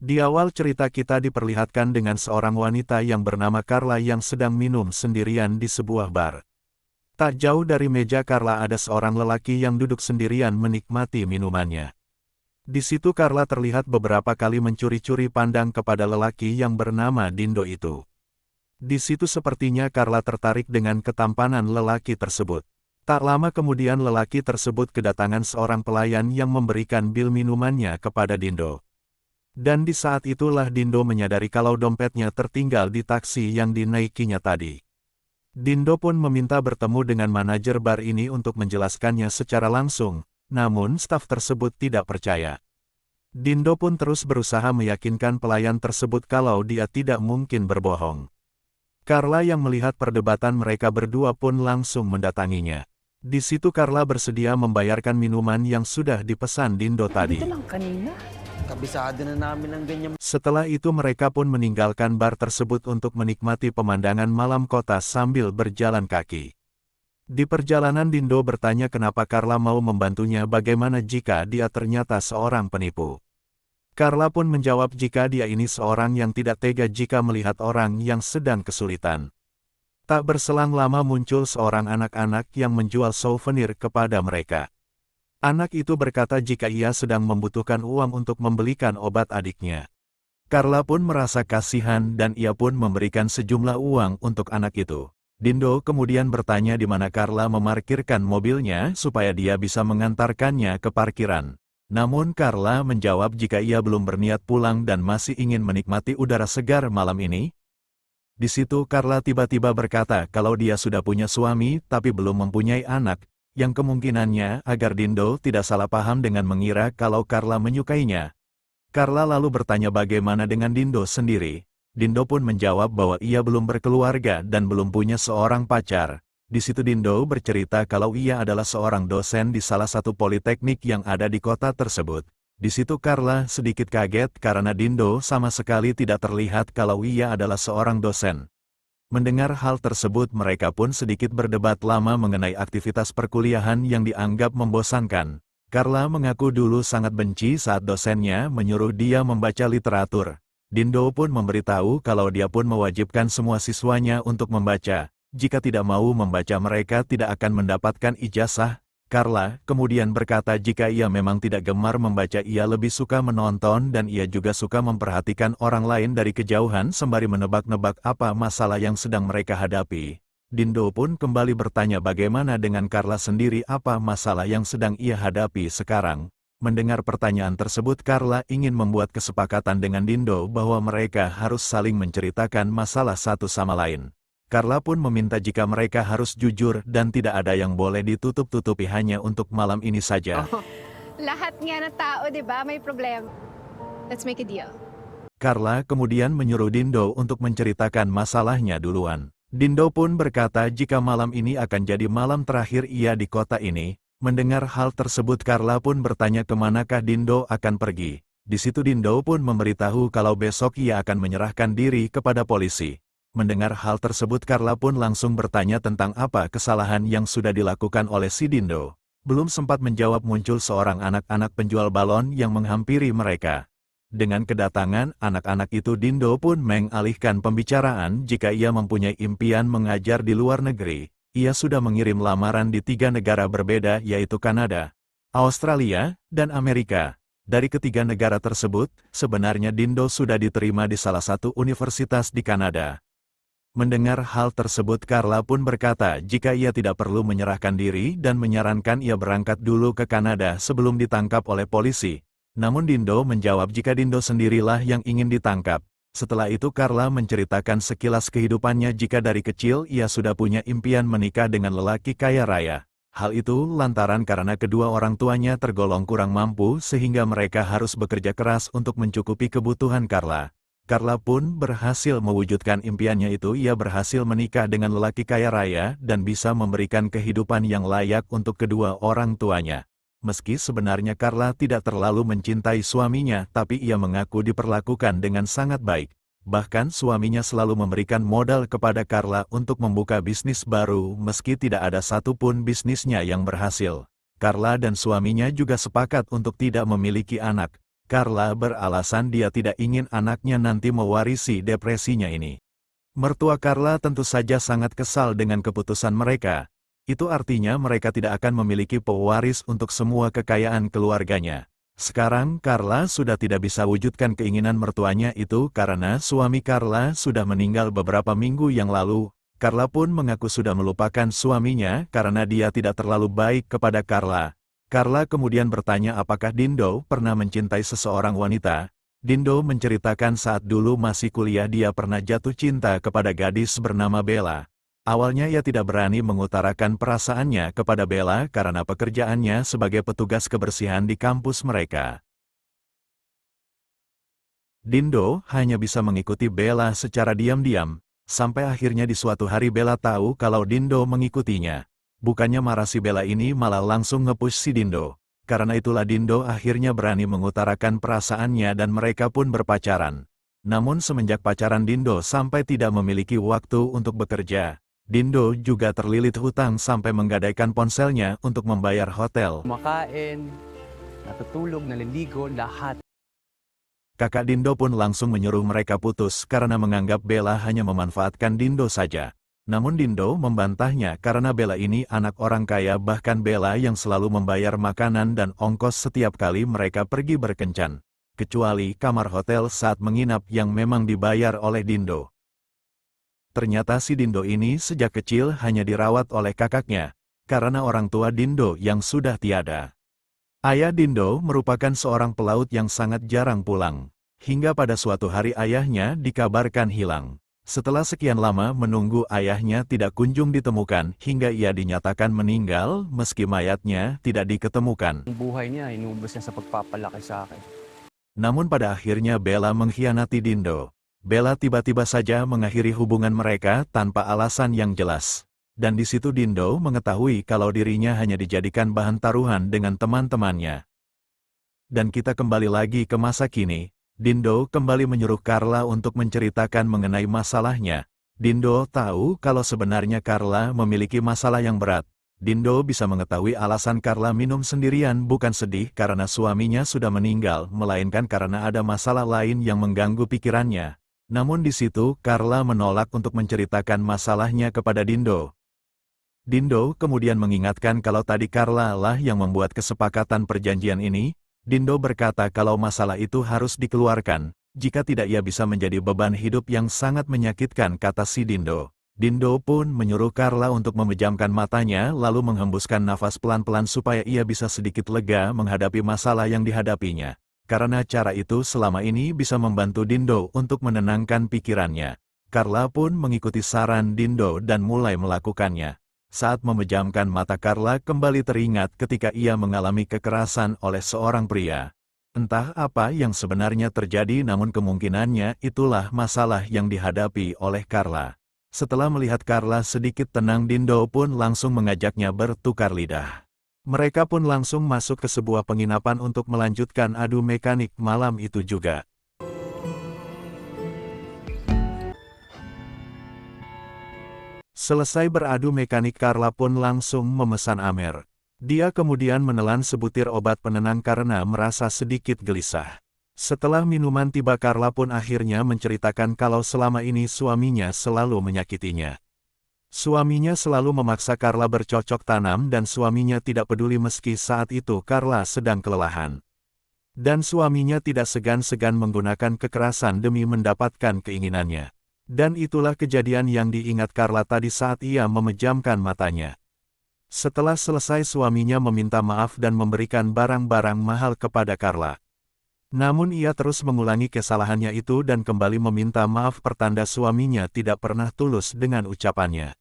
Di awal cerita kita diperlihatkan dengan seorang wanita yang bernama Carla yang sedang minum sendirian di sebuah bar. Tak jauh dari meja Carla ada seorang lelaki yang duduk sendirian menikmati minumannya. Di situ Carla terlihat beberapa kali mencuri-curi pandang kepada lelaki yang bernama Dindo itu. Di situ sepertinya Carla tertarik dengan ketampanan lelaki tersebut. Tak lama kemudian lelaki tersebut kedatangan seorang pelayan yang memberikan bil minumannya kepada Dindo. Dan di saat itulah Dindo menyadari kalau dompetnya tertinggal di taksi yang dinaikinya tadi. Dindo pun meminta bertemu dengan manajer bar ini untuk menjelaskannya secara langsung, namun staf tersebut tidak percaya. Dindo pun terus berusaha meyakinkan pelayan tersebut kalau dia tidak mungkin berbohong. Carla yang melihat perdebatan mereka berdua pun langsung mendatanginya. Di situ Carla bersedia membayarkan minuman yang sudah dipesan Dindo tadi. Dito lang kanina. Kabisado na namin ang ganyan. Setelah itu mereka pun meninggalkan bar tersebut untuk menikmati pemandangan malam kota sambil berjalan kaki. Di perjalanan Dindo bertanya kenapa Carla mau membantunya bagaimana jika dia ternyata seorang penipu. Carla pun menjawab jika dia ini seorang yang tidak tega jika melihat orang yang sedang kesulitan. Tak berselang lama muncul seorang anak-anak yang menjual souvenir kepada mereka. Anak itu berkata jika ia sedang membutuhkan uang untuk membelikan obat adiknya. Carla pun merasa kasihan dan ia pun memberikan sejumlah uang untuk anak itu. Dindo kemudian bertanya di mana Carla memarkirkan mobilnya supaya dia bisa mengantarkannya ke parkiran. Namun Carla menjawab jika ia belum berniat pulang dan masih ingin menikmati udara segar malam ini. Di situ Carla tiba-tiba berkata kalau dia sudah punya suami tapi belum mempunyai anak, yang kemungkinannya agar Dindo tidak salah paham dengan mengira kalau Carla menyukainya. Carla lalu bertanya bagaimana dengan Dindo sendiri. Dindo pun menjawab bahwa ia belum berkeluarga dan belum punya seorang pacar. Di situ Dindo bercerita kalau ia adalah seorang dosen di salah satu politeknik yang ada di kota tersebut. Di situ Carla sedikit kaget karena Dindo sama sekali tidak terlihat kalau ia adalah seorang dosen. Mendengar hal tersebut mereka pun sedikit berdebat lama mengenai aktivitas perkuliahan yang dianggap membosankan. Carla mengaku dulu sangat benci saat dosennya menyuruh dia membaca literatur. Dindo pun memberitahu kalau dia pun mewajibkan semua siswanya untuk membaca. Jika tidak mau membaca mereka tidak akan mendapatkan ijazah. Carla kemudian berkata jika ia memang tidak gemar membaca ia lebih suka menonton dan ia juga suka memperhatikan orang lain dari kejauhan sembari menebak-nebak apa masalah yang sedang mereka hadapi. Dindo pun kembali bertanya bagaimana dengan Carla sendiri apa masalah yang sedang ia hadapi sekarang. Mendengar pertanyaan tersebut Carla ingin membuat kesepakatan dengan Dindo bahwa mereka harus saling menceritakan masalah satu sama lain. Carla pun meminta jika mereka harus jujur dan tidak ada yang boleh ditutup-tutupi hanya untuk malam ini saja. Lahat nga ng tao, di ba, may problema. Let's make a deal. Carla kemudian menyuruh Dindo untuk menceritakan masalahnya duluan. Dindo pun berkata jika malam ini akan jadi malam terakhir ia di kota ini. Mendengar hal tersebut Carla pun bertanya kemanakah Dindo akan pergi. Di situ Dindo pun memberitahu kalau besok ia akan menyerahkan diri kepada polisi. Mendengar hal tersebut Carla pun langsung bertanya tentang apa kesalahan yang sudah dilakukan oleh si Dindo. Belum sempat menjawab muncul seorang anak-anak penjual balon yang menghampiri mereka. Dengan kedatangan anak-anak itu Dindo pun mengalihkan pembicaraan jika ia mempunyai impian mengajar di luar negeri. Ia sudah mengirim lamaran di 3 negara berbeda yaitu Kanada, Australia, dan Amerika. Dari ketiga negara tersebut, sebenarnya Dindo sudah diterima di salah satu universitas di Kanada. Mendengar hal tersebut Carla pun berkata jika ia tidak perlu menyerahkan diri dan menyarankan ia berangkat dulu ke Kanada sebelum ditangkap oleh polisi. Namun Dindo menjawab jika Dindo sendirilah yang ingin ditangkap. Setelah itu Carla menceritakan sekilas kehidupannya jika dari kecil ia sudah punya impian menikah dengan lelaki kaya raya. Hal itu lantaran karena kedua orang tuanya tergolong kurang mampu sehingga mereka harus bekerja keras untuk mencukupi kebutuhan Carla. Carla pun berhasil mewujudkan impiannya itu ia berhasil menikah dengan lelaki kaya raya dan bisa memberikan kehidupan yang layak untuk kedua orang tuanya. Meski sebenarnya Carla tidak terlalu mencintai suaminya tapi ia mengaku diperlakukan dengan sangat baik. Bahkan suaminya selalu memberikan modal kepada Carla untuk membuka bisnis baru meski tidak ada satupun bisnisnya yang berhasil. Carla dan suaminya juga sepakat untuk tidak memiliki anak. Carla beralasan dia tidak ingin anaknya nanti mewarisi depresinya ini. Mertua Carla tentu saja sangat kesal dengan keputusan mereka. Itu artinya mereka tidak akan memiliki pewaris untuk semua kekayaan keluarganya. Sekarang Carla sudah tidak bisa wujudkan keinginan mertuanya itu karena suami Carla sudah meninggal beberapa minggu yang lalu. Carla pun mengaku sudah melupakan suaminya karena dia tidak terlalu baik kepada Carla. Carla kemudian bertanya apakah Dindo pernah mencintai seseorang wanita. Dindo menceritakan saat dulu masih kuliah dia pernah jatuh cinta kepada gadis bernama Bella. Awalnya ia tidak berani mengutarakan perasaannya kepada Bella karena pekerjaannya sebagai petugas kebersihan di kampus mereka. Dindo hanya bisa mengikuti Bella secara diam-diam, sampai akhirnya di suatu hari Bella tahu kalau Dindo mengikutinya. Bukannya marah si Bella ini malah langsung nge-push si Dindo. Karena itulah Dindo akhirnya berani mengutarakan perasaannya dan mereka pun berpacaran. Namun semenjak pacaran Dindo sampai tidak memiliki waktu untuk bekerja. Dindo juga terlilit hutang sampai menggadaikan ponselnya untuk membayar hotel. Kumakain, natutulog, naliligo, lahat. Kakak Dindo pun langsung menyuruh mereka putus karena menganggap Bella hanya memanfaatkan Dindo saja. Namun Dindo membantahnya karena Bella ini anak orang kaya, bahkan Bella yang selalu membayar makanan dan ongkos setiap kali mereka pergi berkencan. Kecuali kamar hotel saat menginap yang memang dibayar oleh Dindo. Ternyata si Dindo ini sejak kecil hanya dirawat oleh kakaknya, karena orang tua Dindo yang sudah tiada. Ayah Dindo merupakan seorang pelaut yang sangat jarang pulang. Hingga pada suatu hari ayahnya dikabarkan hilang. Setelah sekian lama menunggu ayahnya tidak kunjung ditemukan hingga ia dinyatakan meninggal meski mayatnya tidak diketemukan. Ang buhay niya, inubos niya sa pagpapalaki sa akin. Namun pada akhirnya Bella mengkhianati Dindo. Bella tiba-tiba saja mengakhiri hubungan mereka tanpa alasan yang jelas. Dan di situ Dindo mengetahui kalau dirinya hanya dijadikan bahan taruhan dengan teman-temannya. Dan kita kembali lagi ke masa kini. Dindo kembali menyuruh Carla untuk menceritakan mengenai masalahnya. Dindo tahu kalau sebenarnya Carla memiliki masalah yang berat. Dindo bisa mengetahui alasan Carla minum sendirian bukan sedih karena suaminya sudah meninggal, melainkan karena ada masalah lain yang mengganggu pikirannya. Namun di situ Carla menolak untuk menceritakan masalahnya kepada Dindo. Dindo kemudian mengingatkan kalau tadi Carla lah yang membuat kesepakatan perjanjian ini. Dindo berkata kalau masalah itu harus dikeluarkan, jika tidak ia bisa menjadi beban hidup yang sangat menyakitkan, kata si Dindo. Dindo pun menyuruh Carla untuk memejamkan matanya lalu menghembuskan nafas pelan-pelan supaya ia bisa sedikit lega menghadapi masalah yang dihadapinya. Karena cara itu selama ini bisa membantu Dindo untuk menenangkan pikirannya. Carla pun mengikuti saran Dindo dan mulai melakukannya. Saat memejamkan mata Carla kembali teringat ketika ia mengalami kekerasan oleh seorang pria. Entah apa yang sebenarnya terjadi namun kemungkinannya itulah masalah yang dihadapi oleh Carla. Setelah melihat Carla sedikit tenang Dindo pun langsung mengajaknya bertukar lidah. Mereka pun langsung masuk ke sebuah penginapan untuk melanjutkan adu mekanik malam itu juga. Selesai beradu mekanik Carla pun langsung memesan Amer. Dia kemudian menelan sebutir obat penenang karena merasa sedikit gelisah. Setelah minuman tiba Carla pun akhirnya menceritakan kalau selama ini suaminya selalu menyakitinya. Suaminya selalu memaksa Carla bercocok tanam dan suaminya tidak peduli meski saat itu Carla sedang kelelahan. Dan suaminya tidak segan-segan menggunakan kekerasan demi mendapatkan keinginannya. Dan itulah kejadian yang diingat Carla tadi saat ia memejamkan matanya. Setelah selesai suaminya meminta maaf dan memberikan barang-barang mahal kepada Carla. Namun ia terus mengulangi kesalahannya itu dan kembali meminta maaf pertanda suaminya tidak pernah tulus dengan ucapannya.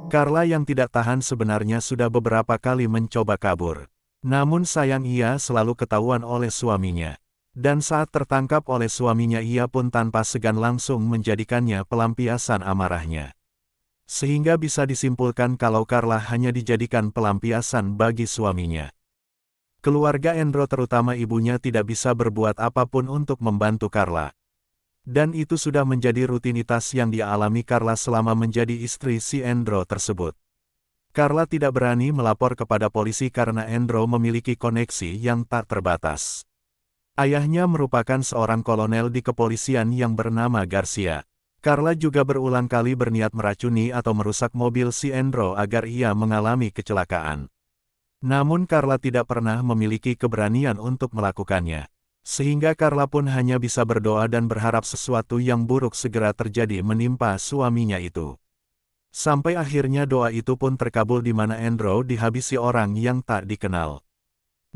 Carla yang tidak tahan sebenarnya sudah beberapa kali mencoba kabur. Namun sayang ia selalu ketahuan oleh suaminya. Dan saat tertangkap oleh suaminya ia pun tanpa segan langsung menjadikannya pelampiasan amarahnya. Sehingga bisa disimpulkan kalau Carla hanya dijadikan pelampiasan bagi suaminya. Keluarga Endro terutama ibunya tidak bisa berbuat apapun untuk membantu Carla. Dan itu sudah menjadi rutinitas yang dialami Carla selama menjadi istri si Endro tersebut. Carla tidak berani melapor kepada polisi karena Endro memiliki koneksi yang tak terbatas. Ayahnya merupakan seorang kolonel di kepolisian yang bernama Garcia. Carla juga berulang kali berniat meracuni atau merusak mobil si Endro agar ia mengalami kecelakaan. Namun Carla tidak pernah memiliki keberanian untuk melakukannya. Sehingga Carla pun hanya bisa berdoa dan berharap sesuatu yang buruk segera terjadi menimpa suaminya itu. Sampai akhirnya doa itu pun terkabul di mana Endro dihabisi orang yang tak dikenal.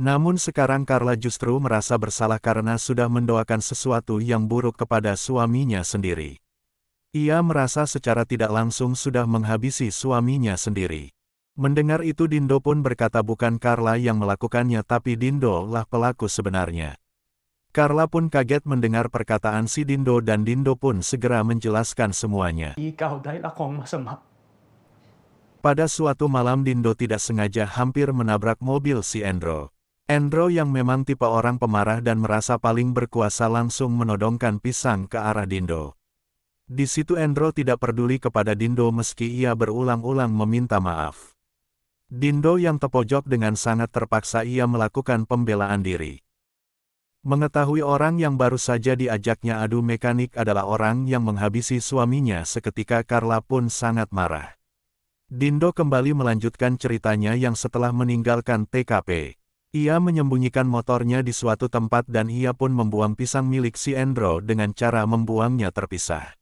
Namun sekarang Carla justru merasa bersalah karena sudah mendoakan sesuatu yang buruk kepada suaminya sendiri. Ia merasa secara tidak langsung sudah menghabisi suaminya sendiri. Mendengar itu Dindo pun berkata bukan Carla yang melakukannya tapi Dindo lah pelaku sebenarnya. Carla pun kaget mendengar perkataan si Dindo dan Dindo pun segera menjelaskan semuanya. Ikaw dahil ako ang masama. Pada suatu malam Dindo tidak sengaja hampir menabrak mobil si Endro. Endro yang memang tipe orang pemarah dan merasa paling berkuasa langsung menodongkan pisang ke arah Dindo. Di situ Endro tidak peduli kepada Dindo meski ia berulang-ulang meminta maaf. Dindo yang terpojok dengan sangat terpaksa ia melakukan pembelaan diri. Mengetahui orang yang baru saja diajaknya adu mekanik adalah orang yang menghabisi suaminya seketika Carla pun sangat marah. Dindo kembali melanjutkan ceritanya yang setelah meninggalkan TKP. Ia menyembunyikan motornya di suatu tempat dan ia pun membuang pisang milik si Endro dengan cara membuangnya terpisah.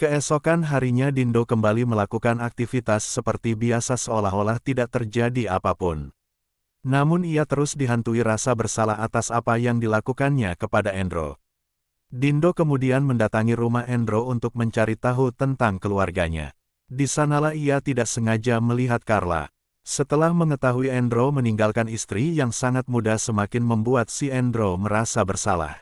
Keesokan harinya Dindo kembali melakukan aktivitas seperti biasa seolah-olah tidak terjadi apapun. Namun ia terus dihantui rasa bersalah atas apa yang dilakukannya kepada Endro. Dindo kemudian mendatangi rumah Endro untuk mencari tahu tentang keluarganya. Di sanalah ia tidak sengaja melihat Carla. Setelah mengetahui Endro meninggalkan istri yang sangat muda semakin membuat si Endro merasa bersalah.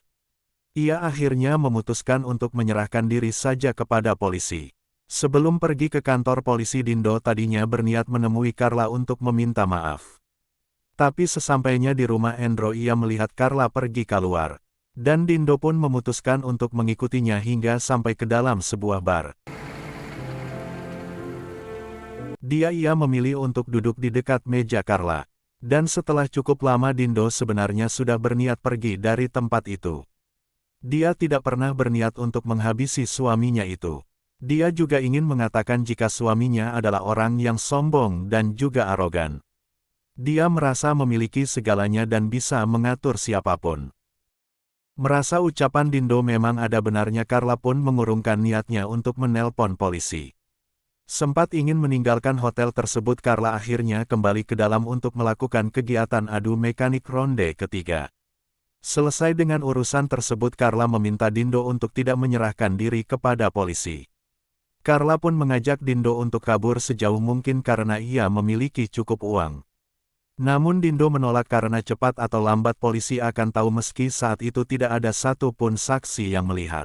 Ia akhirnya memutuskan untuk menyerahkan diri saja kepada polisi. Sebelum pergi ke kantor polisi Dindo tadinya berniat menemui Carla untuk meminta maaf. Tapi sesampainya di rumah Endro ia melihat Carla pergi keluar. Dan Dindo pun memutuskan untuk mengikutinya hingga sampai ke dalam sebuah bar. Ia memilih untuk duduk di dekat meja Carla. Dan setelah cukup lama Dindo sebenarnya sudah berniat pergi dari tempat itu. Dia tidak pernah berniat untuk menghabisi suaminya itu. Dia juga ingin mengatakan jika suaminya adalah orang yang sombong dan juga arogan. Dia merasa memiliki segalanya dan bisa mengatur siapapun. Merasa ucapan Dindo memang ada benarnya Carla pun mengurungkan niatnya untuk menelpon polisi. Sempat ingin meninggalkan hotel tersebut Carla akhirnya kembali ke dalam untuk melakukan kegiatan adu mekanik ronde ketiga. Selesai dengan urusan tersebut Carla meminta Dindo untuk tidak menyerahkan diri kepada polisi. Carla pun mengajak Dindo untuk kabur sejauh mungkin karena ia memiliki cukup uang. Namun Dindo menolak karena cepat atau lambat polisi akan tahu meski saat itu tidak ada satu pun saksi yang melihat.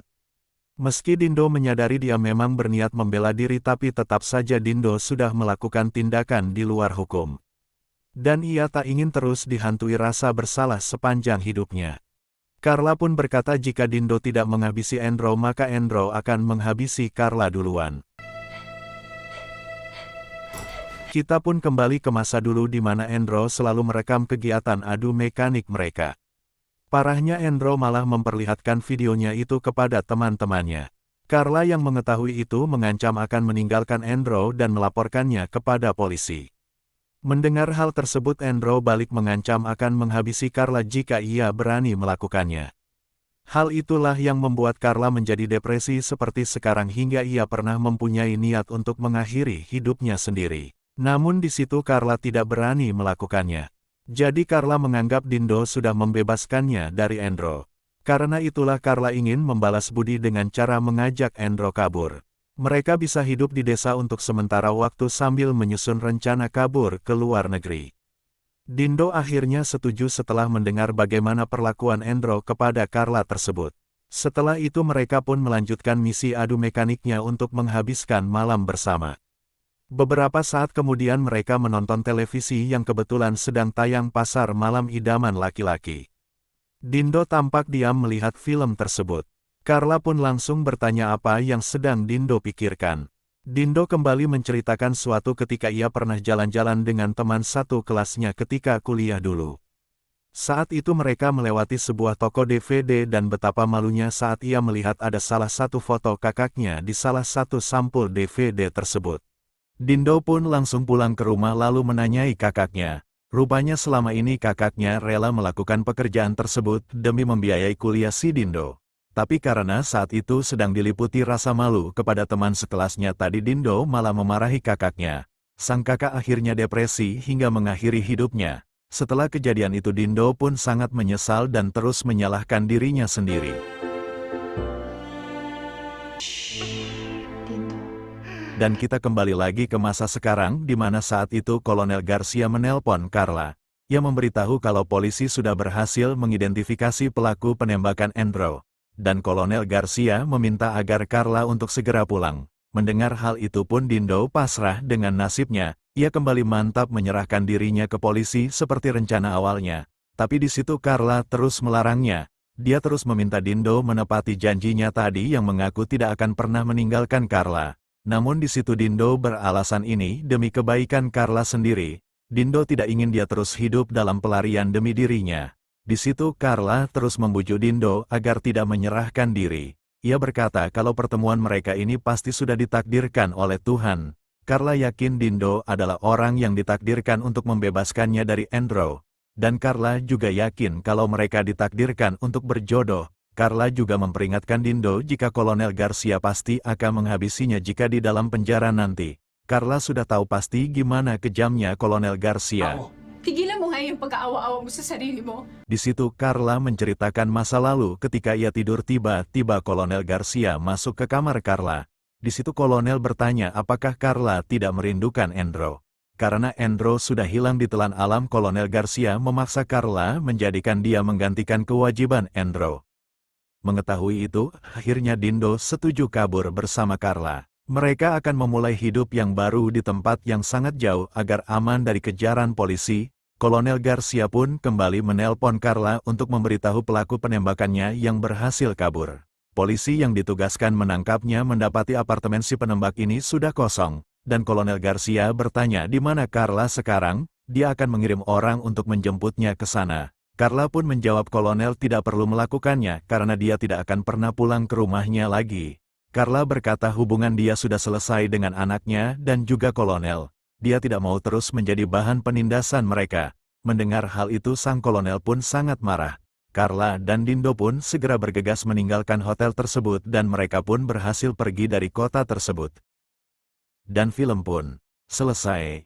Meski Dindo menyadari dia memang berniat membela diri tapi tetap saja Dindo sudah melakukan tindakan di luar hukum. Dan ia tak ingin terus dihantui rasa bersalah sepanjang hidupnya. Carla pun berkata jika Dindo tidak menghabisi Endro maka Endro akan menghabisi Carla duluan. Kita pun kembali ke masa dulu di mana Endro selalu merekam kegiatan adu mekanik mereka. Parahnya Endro malah memperlihatkan videonya itu kepada teman-temannya. Carla yang mengetahui itu mengancam akan meninggalkan Endro dan melaporkannya kepada polisi. Mendengar hal tersebut Endro balik mengancam akan menghabisi Carla jika ia berani melakukannya. Hal itulah yang membuat Carla menjadi depresi seperti sekarang hingga ia pernah mempunyai niat untuk mengakhiri hidupnya sendiri. Namun di situ Carla tidak berani melakukannya. Jadi Carla menganggap Dindo sudah membebaskannya dari Endro. Karena itulah Carla ingin membalas budi dengan cara mengajak Endro kabur. Mereka bisa hidup di desa untuk sementara waktu sambil menyusun rencana kabur ke luar negeri. Dindo akhirnya setuju setelah mendengar bagaimana perlakuan Endro kepada Carla tersebut. Setelah itu mereka pun melanjutkan misi adu mekaniknya untuk menghabiskan malam bersama. Beberapa saat kemudian mereka menonton televisi yang kebetulan sedang tayang Pasar Malam Idaman Laki-Laki. Dindo tampak diam melihat film tersebut. Carla pun langsung bertanya apa yang sedang Dindo pikirkan. Dindo kembali menceritakan suatu ketika ia pernah jalan-jalan dengan teman satu kelasnya ketika kuliah dulu. Saat itu mereka melewati sebuah toko DVD dan betapa malunya saat ia melihat ada salah satu foto kakaknya di salah satu sampul DVD tersebut. Dindo pun langsung pulang ke rumah lalu menanyai kakaknya. Rupanya selama ini kakaknya rela melakukan pekerjaan tersebut demi membiayai kuliah si Dindo. Tapi karena saat itu sedang diliputi rasa malu kepada teman sekelasnya tadi Dindo malah memarahi kakaknya. Sang kakak akhirnya depresi hingga mengakhiri hidupnya. Setelah kejadian itu Dindo pun sangat menyesal dan terus menyalahkan dirinya sendiri. Dan kita kembali lagi ke masa sekarang di mana saat itu Kolonel Garcia menelpon Carla. Ia memberitahu kalau polisi sudah berhasil mengidentifikasi pelaku penembakan Andrew. Dan Kolonel Garcia meminta agar Carla untuk segera pulang. Mendengar hal itu pun Dindo pasrah dengan nasibnya. Ia kembali mantap menyerahkan dirinya ke polisi seperti rencana awalnya. Tapi di situ Carla terus melarangnya. Dia terus meminta Dindo menepati janjinya tadi yang mengaku tidak akan pernah meninggalkan Carla. Namun di situ Dindo beralasan ini demi kebaikan Carla sendiri. Dindo tidak ingin dia terus hidup dalam pelarian demi dirinya. Di situ Carla terus membujuk Dindo agar tidak menyerahkan diri. Ia berkata kalau pertemuan mereka ini pasti sudah ditakdirkan oleh Tuhan. Carla yakin Dindo adalah orang yang ditakdirkan untuk membebaskannya dari Andrew. Dan Carla juga yakin kalau mereka ditakdirkan untuk berjodoh. Carla juga memperingatkan Dindo jika Kolonel Garcia pasti akan menghabisinya jika di dalam penjara nanti. Carla sudah tahu pasti gimana kejamnya Kolonel Garcia. Tigilan mo nga yung pagkaawa-awa mo sa sarili mo. Di situ Carla menceritakan masa lalu ketika ia tidur tiba-tiba Kolonel Garcia masuk ke kamar Carla. Di situ Kolonel bertanya apakah Carla tidak merindukan Andrew. Karena Andrew sudah hilang di telan alam Kolonel Garcia memaksa Carla menjadikan dia menggantikan kewajiban Andrew. Mengetahui itu, akhirnya Dindo setuju kabur bersama Carla. Mereka akan memulai hidup yang baru di tempat yang sangat jauh agar aman dari kejaran polisi. Kolonel Garcia pun kembali menelpon Carla untuk memberitahu pelaku penembakannya yang berhasil kabur. Polisi yang ditugaskan menangkapnya mendapati apartemen si penembak ini sudah kosong. Dan Kolonel Garcia bertanya di mana Carla sekarang, dia akan mengirim orang untuk menjemputnya ke sana. Carla pun menjawab Kolonel tidak perlu melakukannya karena dia tidak akan pernah pulang ke rumahnya lagi. Carla berkata hubungan dia sudah selesai dengan anaknya dan juga Kolonel. Dia tidak mau terus menjadi bahan penindasan mereka. Mendengar hal itu sang Kolonel pun sangat marah. Carla dan Dindo pun segera bergegas meninggalkan hotel tersebut dan mereka pun berhasil pergi dari kota tersebut. Dan film pun selesai.